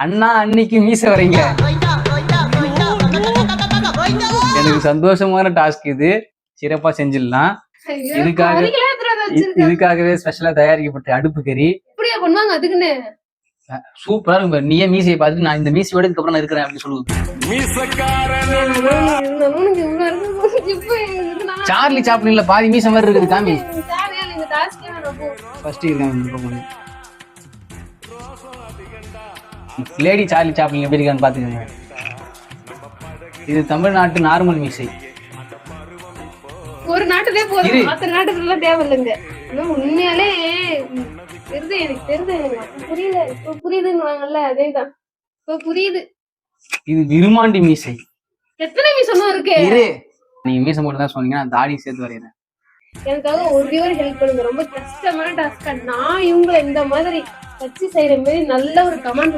அண்ணா அன்னைக்கு மீச வரீங்க. எனக்கு சந்தோஷமான டாஸ்க் இது. சிறப்பா செஞ்சிடலாம். இதுக்காகவே ஸ்பெஷலா தயாரிக்கப்பட்ட அடுப்பு கறி சூப்பரா இருக்கும். நீயே மீசையை பார்த்துட்டு நான் இந்த மீசையோட இதுக்கப்புறம் நான் இருக்கிறேன் அப்படின்னு சொல்லுவேன். சார்லி சாப்ளின்ல பாதி மீசை மாதிரி இருக்குது. காமி ஃபர்ஸ்ட் இருக்காங்க. லேடி சார்லி சாப்ளின் எப்படி இருக்கான்னு பாத்துக்கோங்க. இது தமிழ்நாட்டு நார்மல் மீசை. ஒரு நாட்டுலயே போதும், மற்ற நாட்டுக்குள்ள தேவையில்லைங்க. உண்மையாலே தெரியுது, எனக்கு தெரியுது, புரியல. இப்ப புரியுதுன்னு அதேதான் இப்ப புரியுது. இது விருமாண்டி மீசை. எத்தனை மீசனும் இருக்கு? நீங்க மீசை மட்டும் தான் சொன்னீங்கன்னா தாடி சேர்த்து வரையிறேன். எனக்காக ஒரே ஒரு ஹெல்ப் பண்ணுங்க. ரொம்ப கஷ்டமான டாஸ்கா நான் இவங்களை இந்த மாதிரி வச்சு செய்யற மாதிரி நல்ல ஒரு கமெண்ட்